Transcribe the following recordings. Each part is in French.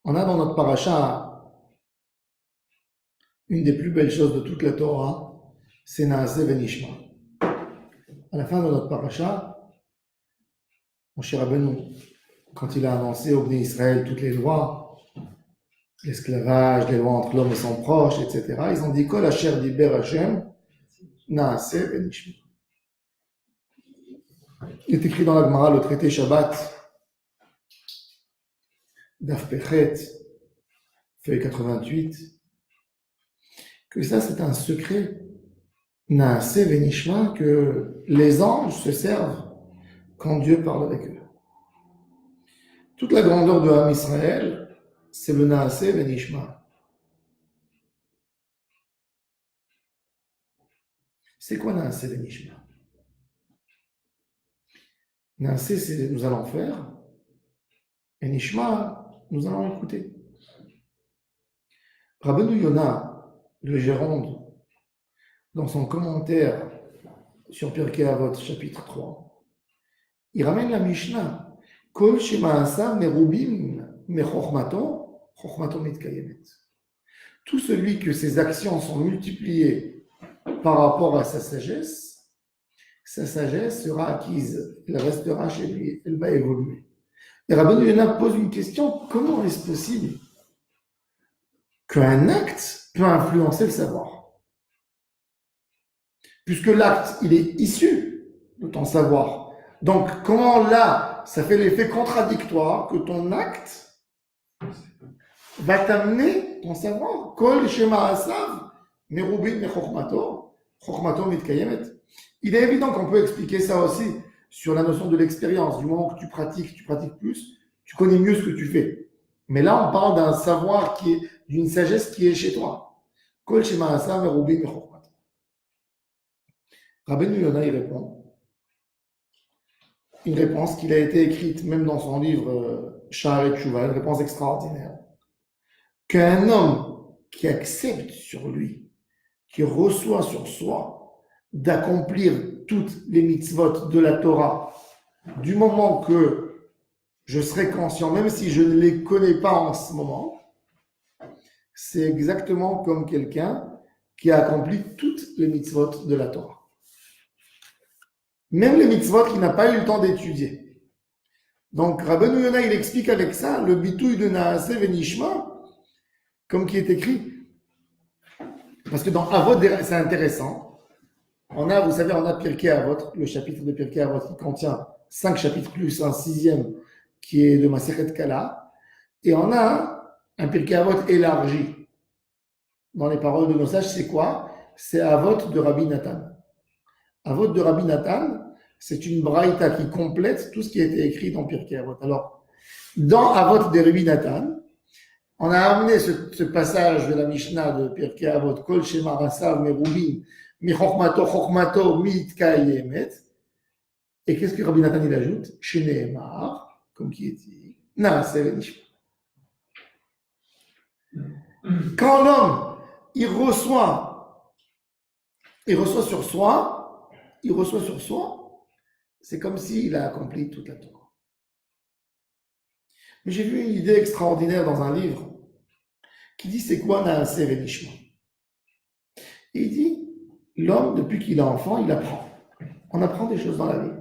On a dans notre paracha une des plus belles choses de toute la Torah, c'est Naaseh Venishma. À la fin de notre paracha, Moshe Rabbeinu, quand il a annoncé au Bnei Israël toutes les lois, l'esclavage, les lois entre l'homme et son proche, etc., ils ont dit Kol Asher Diber Hashem, Naaseh Venishma. Il est écrit dans la Gemara, le traité Shabbat, Daf Pechet, feuille 88, que ça c'est un secret, Naaseh Venishma, que les anges se servent quand Dieu parle avec eux. Toute la grandeur de Ham Israël, c'est le Naaseh Venishma. C'est quoi Naaseh Venishma? Naaseh, c'est nous allons faire, et Nishma, nous allons écouter. Rabbeinu Yonah, le Géronde, dans son commentaire sur Pirkei Avot, chapitre 3, il ramène la Mishnah. Kol shema'asav merubim mechochmato, chochmato mitkayemet. Tout celui que ses actions sont multipliées par rapport à sa sagesse sera acquise, elle restera chez lui, elle va évoluer. Et Rabbeinu Yonah pose une question, comment est-ce possible qu'un acte peut influencer le savoir? Puisque l'acte, il est issu de ton savoir. Donc, comment là, ça fait l'effet contradictoire que ton acte va t'amener ton savoir? Kol shema asav, merubin mechochmato, chochmato mitkayemet. Il est évident qu'on peut expliquer ça aussi sur la notion de l'expérience. Du moment que tu pratiques plus, tu connais mieux ce que tu fais. Mais là, on parle d'un savoir qui est, d'une sagesse qui est chez toi. Kol shema asav, merubin mechochmato. Rabbeinu Yonah, il répond, une réponse qu'il a été écrite même dans son livre Sha'arei Tshuva, une réponse extraordinaire. Qu'un homme qui accepte sur lui, qui reçoit sur soi d'accomplir toutes les mitzvot de la Torah, du moment que je serai conscient, même si je ne les connais pas en ce moment, c'est exactement comme quelqu'un qui a accompli toutes les mitzvot de la Torah. Même les mitzvot qu'il n'a pas eu le temps d'étudier. Donc, Rabbeinu Yonah, il explique avec ça le bitouille de Naaseh Venishma, comme qui est écrit. Parce que dans Avot, c'est intéressant. On a Pirkei Avot, le chapitre de Pirkei Avot qui contient 5 chapitres plus un 6e qui est de Masechet Kala. Et on a un Pirkei Avot élargi. Dans les paroles de nos sages, c'est quoi? C'est Avot de Rabbi Nathan. Avot de Rabbi Nathan, c'est une braïta qui complète tout ce qui a été écrit dans Pirkei Avot. Alors, dans Avot de Rabbi Nathan, on a amené ce passage de la Mishnah de Pirkei Avot, Kol Shema Rasav Merubin, Mi Chochmato Chochmato Mitkayemet. Et qu'est-ce que Rabbi Nathan il ajoute? Sheneemar, comme qui est dit, Naaseh Venishma. Quand l'homme, il reçoit sur soi, c'est comme s'il a accompli toute la Torah. Mais j'ai vu une idée extraordinaire dans un livre qui dit c'est quoi Naaseh Venishma? Il dit l'homme, depuis qu'il est enfant, il apprend. On apprend des choses dans la vie.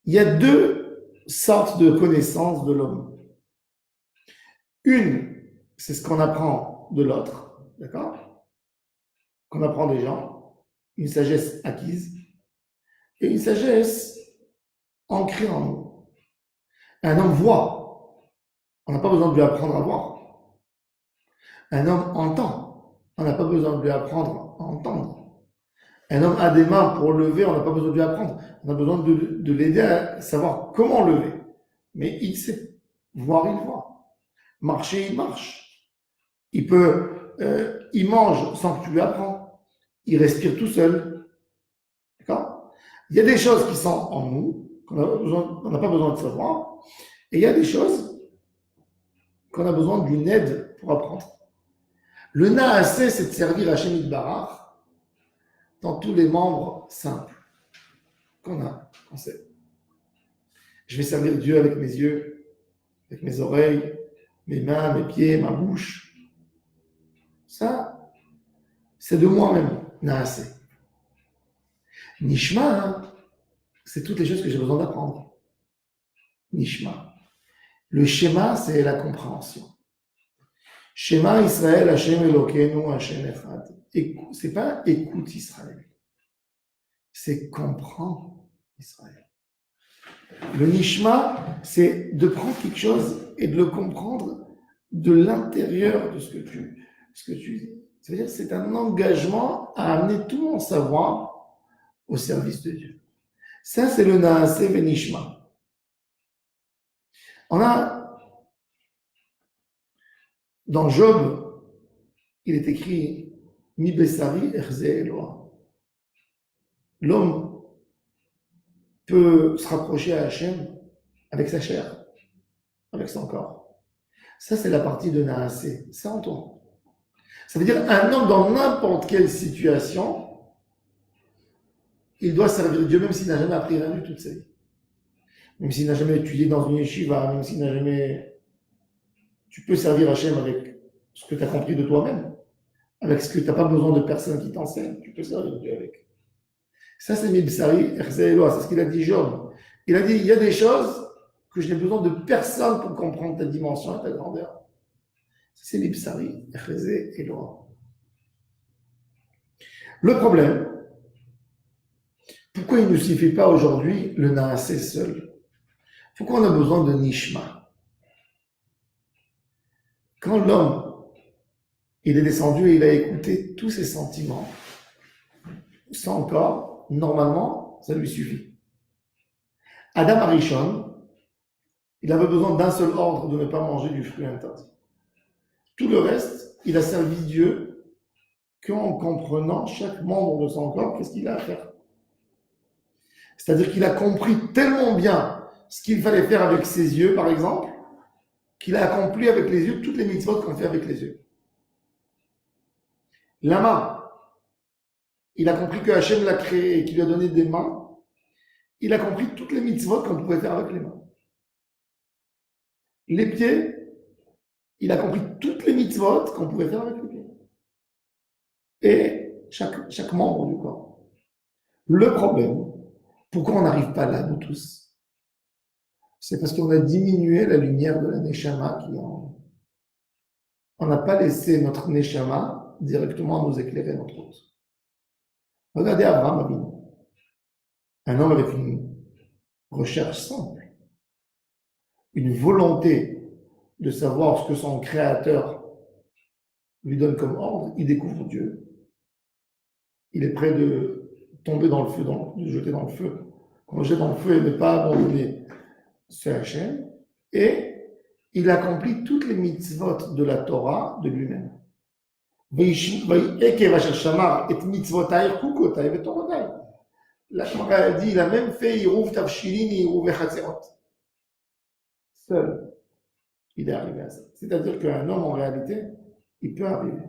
Il y a deux sortes de connaissances de l'homme. Une, c'est ce qu'on apprend de l'autre, d'accord? Qu'on apprend des gens, une sagesse acquise, et une sagesse ancrée en nous. Un homme voit, on n'a pas besoin de lui apprendre à voir. Un homme entend, on n'a pas besoin de lui apprendre à entendre. Un homme a des mains pour lever, on n'a pas besoin de lui apprendre. On a besoin de l'aider à savoir comment lever. Mais il sait. Voir, il voit. Marcher, il marche. Il mange sans que tu lui apprends. Il respire tout seul. D'accord? Il y a des choses qui sont en nous, qu'on n'a pas besoin de savoir. Et il y a des choses qu'on a besoin d'une aide pour apprendre. Le Naaseh, c'est de servir Hashem Yitbarach dans tous les membres simples qu'on sait. Je vais servir Dieu avec mes yeux, avec mes oreilles, mes mains, mes pieds, ma bouche. Ça, c'est de moi-même, naasé. Nishma, hein, c'est toutes les choses que j'ai besoin d'apprendre. Nishma. Le schéma, c'est la compréhension. Shema Israël, Hashem Elokeinu, Hashem Echad. C'est pas écoute Israël. C'est comprendre Israël. Le Nishma, c'est de prendre quelque chose et de le comprendre de l'intérieur de ce que tu dis. C'est-à-dire c'est un engagement à amener tout mon savoir au service de Dieu. Ça, c'est le Naaseh Venishma. On a, dans Job, il est écrit Mi Besari Erze Eloah. L'homme peut se rapprocher à Hachem avec sa chair, avec son corps. Ça, c'est la partie de Naaseh. C'est en toi. Ça veut dire un homme dans n'importe quelle situation, il doit servir Dieu même s'il n'a jamais appris rien du tout de sa vie. Même s'il n'a jamais étudié dans une yeshiva, même s'il n'a jamais... Tu peux servir Hachem avec ce que tu as compris de toi-même, avec ce que tu n'as pas besoin de personne qui t'enseigne. Tu peux servir Dieu avec. Ça, c'est Mibsari, c'est ce qu'il a dit Job. Il a dit, il y a des choses que je n'ai besoin de personne pour comprendre ta dimension et ta grandeur. C'est Mibsari, et Eloah. Le problème, pourquoi il ne suffit pas aujourd'hui le Naaseh seul? Pourquoi on a besoin de Nishma? Quand l'homme, il est descendu et il a écouté tous ses sentiments, sans corps, normalement, ça lui suffit. Adam Arishon, il avait besoin d'un seul ordre de ne pas manger du fruit interdit. Tout le reste, il a servi Dieu qu'en comprenant chaque membre de son corps, qu'est-ce qu'il a à faire. C'est-à-dire qu'il a compris tellement bien ce qu'il fallait faire avec ses yeux, par exemple, qu'il a accompli avec les yeux toutes les mitzvot qu'on fait avec les yeux. La main, il a compris que Hachem l'a créé et qu'il lui a donné des mains. Il a compris toutes les mitzvot qu'on pouvait faire avec les mains. Les pieds, il a compris toutes les mitzvot qu'on pouvait faire avec les pieds. Et chaque membre du corps. Le problème, pourquoi on n'arrive pas là, nous tous? C'est parce qu'on a diminué la lumière de la Neshama qui est en nous. On n'a pas laissé notre Neshama directement nous éclairer notre route. Regardez Abraham Avinu. Un homme avec une recherche simple, une volonté de savoir ce que son créateur lui donne comme ordre, il découvre Dieu. Il est prêt de tomber dans le feu, de jeter dans le feu. Quand jeter dans le feu et ne pas abandonner ce Hachem, et il accomplit toutes les mitzvot de la Torah de lui-même. La Torah a dit, il a même fait Irouv Tavshilin et Irouv Echatserot. Seul, il est arrivé à ça. C'est-à-dire qu'un homme, en réalité, il peut arriver.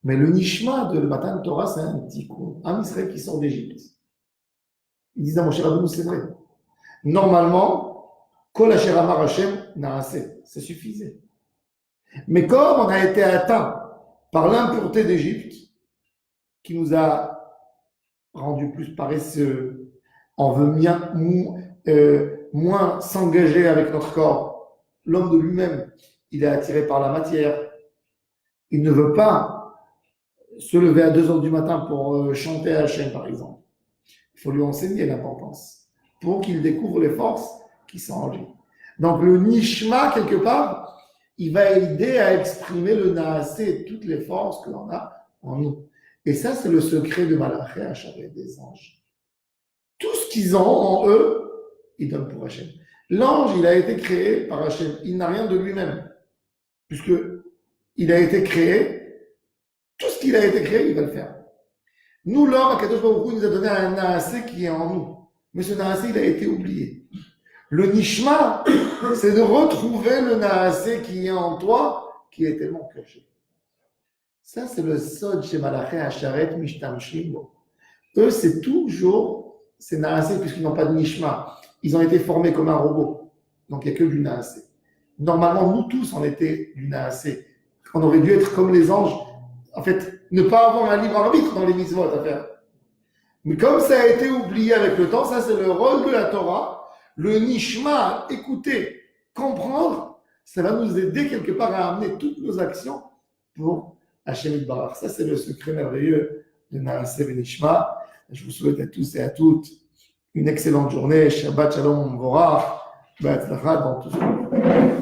Mais le Nishma de le Matan Torah, c'est un petit coup. Un Israël qui sort d'Égypte. Il disait à Moshe Rabbeinu, c'est vrai. Normalement, Kol Asher Amar Hashem Naaseh, ça suffisait. Mais comme on a été atteint par l'impureté d'Égypte, qui nous a rendu plus paresseux, on veut moins s'engager avec notre corps. L'homme de lui-même, il est attiré par la matière. Il ne veut pas se lever à 2 heures du matin pour chanter à Hachem, par exemple. Il faut lui enseigner l'importance pour qu'il découvre les forces qui sont en lui. Donc le Nishma, quelque part, il va aider à exprimer le Naaseh, toutes les forces que l'on a en nous. Et ça, c'est le secret de Malaché, Hacharet, des anges. Tout ce qu'ils ont en eux, ils donnent pour Hachem. L'ange, il a été créé par Hachem. Il n'a rien de lui-même. Puisque il a été créé, tout ce qu'il a été créé, il va le faire. Nous, l'homme, Akadosh Baruch Hu, nous a donné un Naaseh qui est en nous. Mais ce Naaseh, il a été oublié. Le Nishma, c'est de retrouver le Naaseh qui est en toi, qui est tellement caché. Ça, c'est le Sod chez Malaché, Hacharet, Mishtamshim. Eux, c'est toujours, c'est Naaseh, puisqu'ils n'ont pas de Nishma. Ils ont été formés comme un robot. Donc, il n'y a que du Naaseh. Normalement, nous tous, on était du Naasé. On aurait dû être comme les anges. En fait, ne pas avoir un libre arbitre dans les mitzvot à faire. Mais comme ça a été oublié avec le temps, ça c'est le rôle de la Torah, le nishma, écouter, comprendre, ça va nous aider quelque part à amener toutes nos actions pour Hachem Yitbarach. Ça c'est le secret merveilleux de Naaseh et Nishma. Je vous souhaite à tous et à toutes une excellente journée. Shabbat Shalom Vorach. B'atzlacha dans tout ce que vous faites.